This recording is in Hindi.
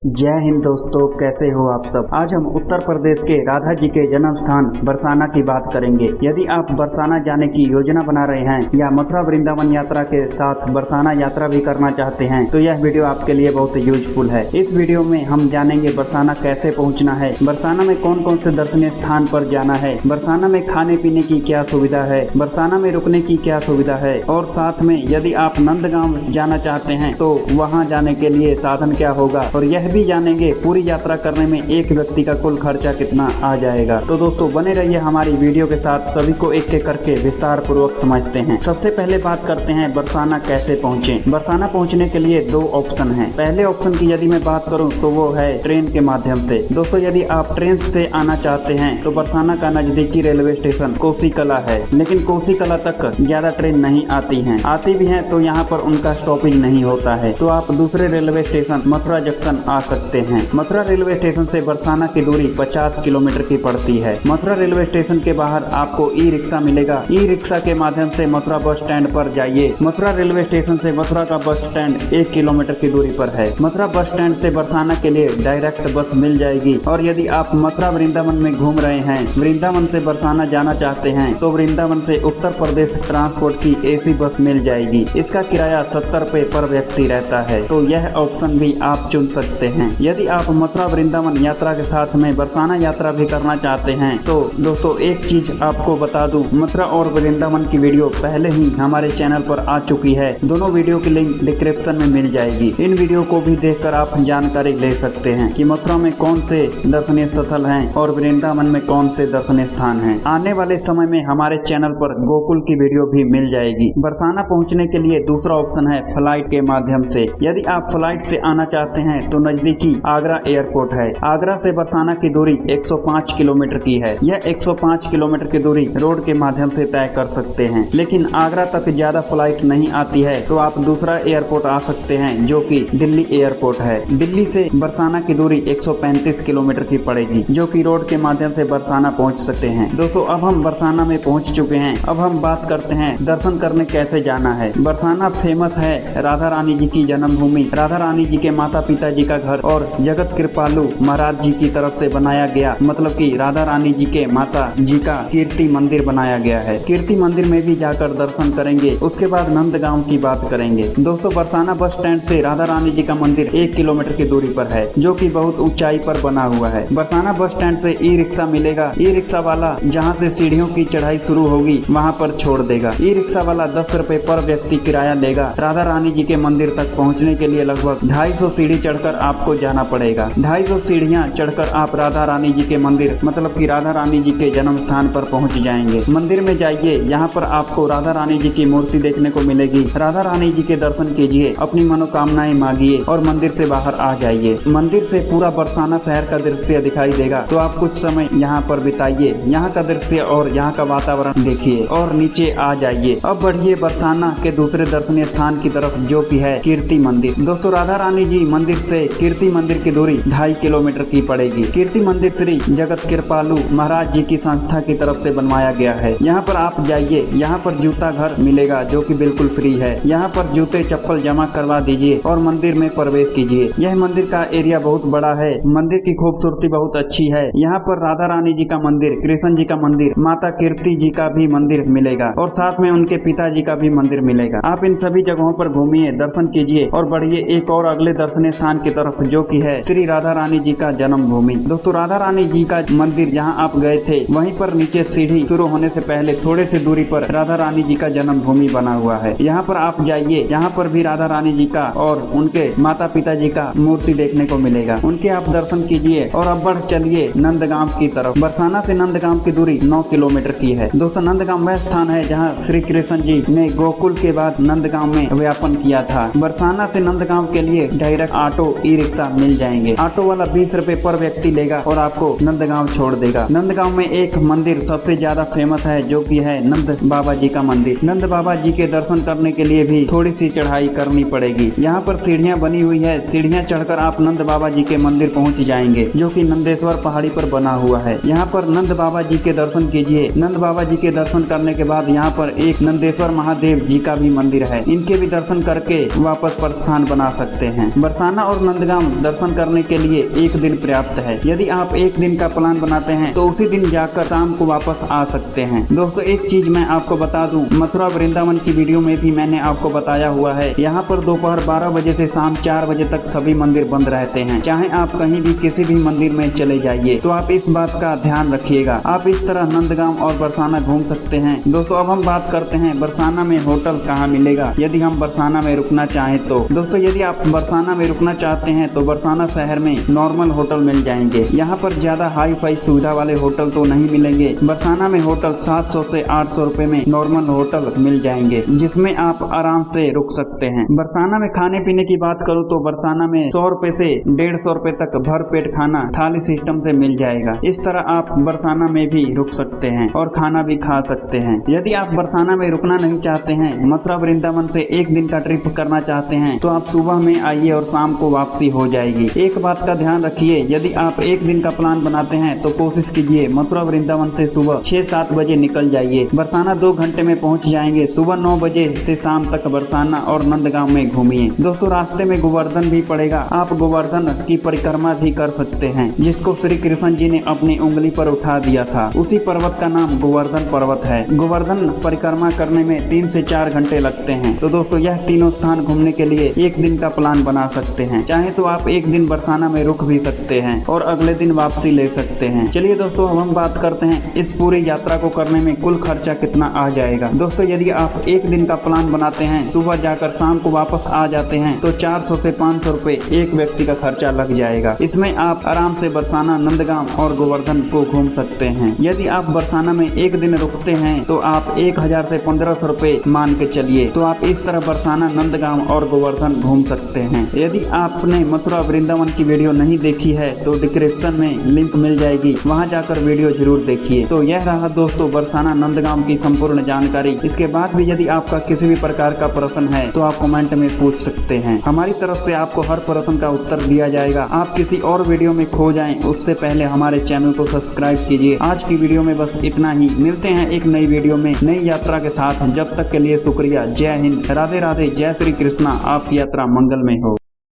जय हिंद दोस्तों, कैसे हो आप सब। आज हम उत्तर प्रदेश के राधा जी के जन्म स्थान बरसाना की बात करेंगे। यदि आप बरसाना जाने की योजना बना रहे हैं या मथुरा वृंदावन यात्रा के साथ बरसाना यात्रा भी करना चाहते हैं तो यह वीडियो आपके लिए बहुत यूजफुल है। इस वीडियो में हम जानेंगे बरसाना कैसे पहुंचना है, बरसाना में कौन कौन से दर्शनीय स्थान पर जाना है, बरसाना में खाने पीने की क्या सुविधा है, बरसाना में रुकने की क्या सुविधा है और साथ में यदि आप नंदगांव जाना चाहते हैं तो वहाँ जाने के लिए साधन क्या होगा और यह भी जानेंगे पूरी यात्रा करने में एक व्यक्ति का कुल खर्चा कितना आ जाएगा। तो दोस्तों बने रहिए हमारी वीडियो के साथ, सभी को एक एक करके विस्तार पूर्वक समझते हैं। सबसे पहले बात करते हैं बरसाना कैसे पहुँचे। बरसाना पहुँचने के लिए दो ऑप्शन है। पहले ऑप्शन की यदि मैं बात करूँ तो वो है ट्रेन के माध्यम से। दोस्तों यदि आप ट्रेन से आना चाहते हैं तो बरसाना का नजदीकी रेलवे स्टेशन कोसी कला है, लेकिन कोसी कला तक ज्यादा ट्रेन नहीं आती है, आती भी है तो यहाँ पर उनका स्टॉपिंग नहीं होता है, तो आप दूसरे रेलवे स्टेशन मथुरा जंक्शन आ सकते हैं। मथुरा रेलवे स्टेशन से बरसाना की दूरी 50 किलोमीटर की पड़ती है। मथुरा रेलवे स्टेशन के बाहर आपको ई रिक्शा मिलेगा। ई रिक्शा के माध्यम से मथुरा बस स्टैंड पर जाइए। मथुरा रेलवे स्टेशन से मथुरा का बस स्टैंड 1 किलोमीटर की दूरी पर है। मथुरा बस स्टैंड से बरसाना के लिए डायरेक्ट बस मिल जाएगी। और यदि आप मथुरा वृंदावन में घूम रहे हैं, वृंदावन से बरसाना जाना चाहते हैं तो वृंदावन से उत्तर प्रदेश ट्रांसपोर्ट की एसी बस मिल जाएगी। इसका किराया 70 रुपए पर व्यक्ति रहता है, तो यह ऑप्शन भी आप चुन सकते हैं। यदि आप मथुरा वृंदावन यात्रा के साथ में बरसाना यात्रा भी करना चाहते हैं तो दोस्तों एक चीज आपको बता दूं, मथुरा और वृंदावन की वीडियो पहले ही हमारे चैनल पर आ चुकी है। दोनों वीडियो की लिंक डिस्क्रिप्शन में मिल जाएगी। इन वीडियो को भी देखकर आप जानकारी ले सकते हैं कि मथुरा में कौन से दर्शनीय स्थल हैं और वृंदावन में कौन से दर्शनीय स्थान हैं। आने वाले समय में हमारे चैनल पर गोकुल की वीडियो भी मिल जाएगी। बरसाना पहुँचने के लिए दूसरा ऑप्शन है फ्लाइट के माध्यम से। यदि आप फ्लाइट से आना चाहते हैं तो नजदीकी आगरा एयरपोर्ट है। आगरा से बरसाना की दूरी 105 किलोमीटर की है। यह 105 किलोमीटर की दूरी रोड के माध्यम से तय कर सकते हैं, लेकिन आगरा तक ज्यादा फ्लाइट नहीं आती है तो आप दूसरा एयरपोर्ट आ सकते हैं जो कि दिल्ली एयरपोर्ट है। दिल्ली से बरसाना की दूरी 135 किलोमीटर की पड़ेगी, जो कि रोड के माध्यम से बरसाना पहुंच सकते हैं। दोस्तों अब हम बरसाना में पहुंच चुके हैं। अब हम बात करते हैं दर्शन करने कैसे जाना है। बरसाना फेमस है राधा रानी जी की जन्मभूमि, राधा रानी जी के माता पिता जी का घर और जगत कृपालु महाराज जी की तरफ से बनाया गया, मतलब कि राधा रानी जी के माता जी का कीर्ति मंदिर बनाया गया है। कीर्ति मंदिर में भी जाकर दर्शन करेंगे। उसके बाद नंदगांव की बात करेंगे। दोस्तों बरसाना बस स्टैंड से राधा रानी जी का मंदिर 1 किलोमीटर की दूरी पर है, जो कि बहुत ऊंचाई पर बना हुआ है। बरसाना बस स्टैंड से ई रिक्शा मिलेगा। ई रिक्शा वाला जहाँ से सीढ़ियों की चढ़ाई शुरू होगी वहाँ पर छोड़ देगा। ई रिक्शा वाला 10 रुपए पर व्यक्ति किराया लेगा। राधा रानी जी के मंदिर तक पहुँचने के लिए लगभग 250 सीढ़ी चढ़कर आपको जाना पड़ेगा। 250 सीढ़ियाँ चढ़कर आप राधा रानी जी के मंदिर, मतलब कि राधा रानी जी के जन्म स्थान पर पहुंच जाएंगे। मंदिर में जाइए, यहाँ पर आपको राधा रानी जी की मूर्ति देखने को मिलेगी। राधा रानी जी के दर्शन कीजिए, अपनी मनोकामनाएं मांगिए और मंदिर से बाहर आ जाइए। मंदिर से पूरा बरसाना शहर का दृश्य दिखाई देगा, तो आप कुछ समय यहाँ पर बिताइए, यहाँ का दृश्य और यहाँ का वातावरण देखिए और नीचे आ जाइए। अब बढ़िए बरसाना के दूसरे दर्शनीय स्थान की तरफ, जो की है कीर्ति मंदिर। दोस्तों राधा रानी जी मंदिर से कीर्ति मंदिर की दूरी 2.5 किलोमीटर की पड़ेगी। कीर्ति मंदिर श्री जगत कृपालु महाराज जी की संस्था की तरफ से बनवाया गया है। यहाँ पर आप जाइए, यहाँ पर जूता घर मिलेगा जो कि बिल्कुल फ्री है। यहाँ पर जूते चप्पल जमा करवा दीजिए और मंदिर में प्रवेश कीजिए। यह मंदिर का एरिया बहुत बड़ा है। मंदिर की खूबसूरती बहुत अच्छी है। यहाँ पर राधा रानी जी का मंदिर, कृष्ण जी का मंदिर, माता कीर्ति जी का भी मंदिर मिलेगा और साथ में उनके पिताजी का भी मंदिर मिलेगा। आप इन सभी जगहों पर घूमिए, दर्शन कीजिए और बढ़िए एक और अगले दर्शनीय स्थान की तरफ, जो की है श्री राधा रानी जी का जन्मभूमि। दोस्तों राधा रानी जी का मंदिर जहां आप गए थे वहीं पर नीचे सीढ़ी शुरू होने से पहले थोड़े से दूरी पर राधा रानी जी का जन्मभूमि बना हुआ है। यहाँ पर आप जाइए, यहाँ पर भी राधा रानी जी का और उनके माता पिता जी का मूर्ति देखने को मिलेगा। उनके आप दर्शन कीजिए और अब बढ़ चलिए नंदगांव की तरफ। बरसाना से नंदगांव की दूरी 9 किलोमीटर की है। दोस्तों नंदगांव वह स्थान है जहाँ श्री कृष्ण जी ने गोकुल के बाद नंदगांव में व्यापन किया था। बरसाना से नंदगांव के लिए डायरेक्ट ऑटो ई रिक्शा मिल जाएंगे। ऑटो वाला 20 रुपए पर व्यक्ति लेगा और आपको नंदगांव छोड़ देगा। नंदगांव में एक मंदिर सबसे ज्यादा फेमस है, जो कि है नंद बाबा जी का मंदिर। नंद बाबा जी के दर्शन करने के लिए भी थोड़ी सी चढ़ाई करनी पड़ेगी। यहाँ पर सीढ़ियाँ बनी हुई है। सीढ़ियाँ चढ़कर आप नंद बाबा जी के मंदिर पहुँच जाएंगे, जो कि नंदेश्वर पहाड़ी पर बना हुआ है। यहाँ पर नंद बाबा जी के दर्शन कीजिए। नंद बाबा जी के दर्शन करने के बाद यहाँ पर एक नंदेश्वर महादेव जी का भी मंदिर है। इनके भी दर्शन करके वापस प्रस्थान बना सकते हैं। बरसाना और नंदगांव नंदगांव दर्शन करने के लिए एक दिन पर्याप्त है। यदि आप एक दिन का प्लान बनाते हैं तो उसी दिन जाकर शाम को वापस आ सकते हैं। दोस्तों एक चीज मैं आपको बता दूं, मथुरा वृंदावन की वीडियो में भी मैंने आपको बताया हुआ है, यहाँ पर दोपहर 12 बजे से शाम 4 बजे तक सभी मंदिर बंद रहते हैं। चाहे आप कहीं भी किसी भी मंदिर में चले जाइए, तो आप इस बात का ध्यान रखिएगा। आप इस तरह नंदगांव और बरसाना घूम सकते हैं। दोस्तों अब हम बात करते हैं बरसाना में होटल कहाँ मिलेगा यदि हम बरसाना में रुकना चाहें तो। दोस्तों यदि आप बरसाना में रुकना चाहते हैं तो बरसाना शहर में नॉर्मल होटल मिल जाएंगे। यहाँ पर ज्यादा हाई फाई सुविधा वाले होटल तो नहीं मिलेंगे। बरसाना में होटल 700 से 800 रुपए में नॉर्मल होटल मिल जाएंगे, जिसमें आप आराम से रुक सकते हैं। बरसाना में खाने पीने की बात करूँ तो बरसाना में 100 रुपए से 150 रुपए तक भर पेट खाना थाली सिस्टम से मिल जाएगा। इस तरह आप बरसाना में भी रुक सकते हैं और खाना भी खा सकते हैं। यदि आप बरसाना में रुकना नहीं चाहते हैं, मथुरा वृंदावन से एक दिन का ट्रिप करना चाहते हैं, तो आप सुबह में आइए और शाम को वापसी हो जाएगी। एक बात का ध्यान रखिए, यदि आप एक दिन का प्लान बनाते हैं तो कोशिश कीजिए मथुरा वृंदावन से सुबह 6-7 बजे निकल जाइए। बरसाना 2 घंटे में पहुंच जाएंगे। सुबह 9 बजे से शाम तक बरसाना और नंदगांव में घूमिए। दोस्तों रास्ते में गोवर्धन भी पड़ेगा, आप गोवर्धन की परिक्रमा भी कर सकते हैं, जिसको श्री कृष्ण जी ने अपनी उंगली पर उठा दिया था। उसी पर्वत का नाम गोवर्धन पर्वत है। गोवर्धन परिक्रमा करने में 3 से 4 घंटे लगते हैं। तो दोस्तों यह तीनों स्थान घूमने के लिए एक दिन का प्लान बना सकते हैं। चाहे तो आप एक दिन बरसाना में रुक भी सकते हैं और अगले दिन वापसी ले सकते हैं। चलिए दोस्तों अब हम बात करते हैं इस पूरी यात्रा को करने में कुल खर्चा कितना आ जाएगा। दोस्तों यदि आप एक दिन का प्लान बनाते हैं, सुबह जाकर शाम को वापस आ जाते हैं, तो 400 से 500 रुपए एक व्यक्ति का खर्चा लग जाएगा। इसमें आप आराम से बरसाना, नंदगांव और गोवर्धन को घूम सकते हैं। यदि आप बरसाना में एक दिन रुकते हैं तो आप 1000 से 1500 रुपए मान के चलिए, तो आप इस तरह बरसाना, नंदगांव और गोवर्धन घूम सकते हैं। यदि आपने मथुरा वृंदावन की वीडियो नहीं देखी है तो डिस्क्रिप्शन में लिंक मिल जाएगी, वहां जाकर वीडियो जरूर देखिए। तो यह रहा दोस्तों बरसाना नंदगांव की संपूर्ण जानकारी। इसके बाद भी यदि आपका किसी भी प्रकार का प्रश्न है तो आप कमेंट में पूछ सकते हैं। हमारी तरफ से आपको हर प्रश्न का उत्तर दिया जाएगा। आप किसी और वीडियो में खो जाएं उससे पहले हमारे चैनल को सब्सक्राइब कीजिए। आज की वीडियो में बस इतना ही। मिलते हैं एक नई वीडियो में नई यात्रा के साथ। जब तक के लिए शुक्रिया। जय हिंद, राधे राधे, जय श्री कृष्णा। आपकी यात्रा मंगल में हो।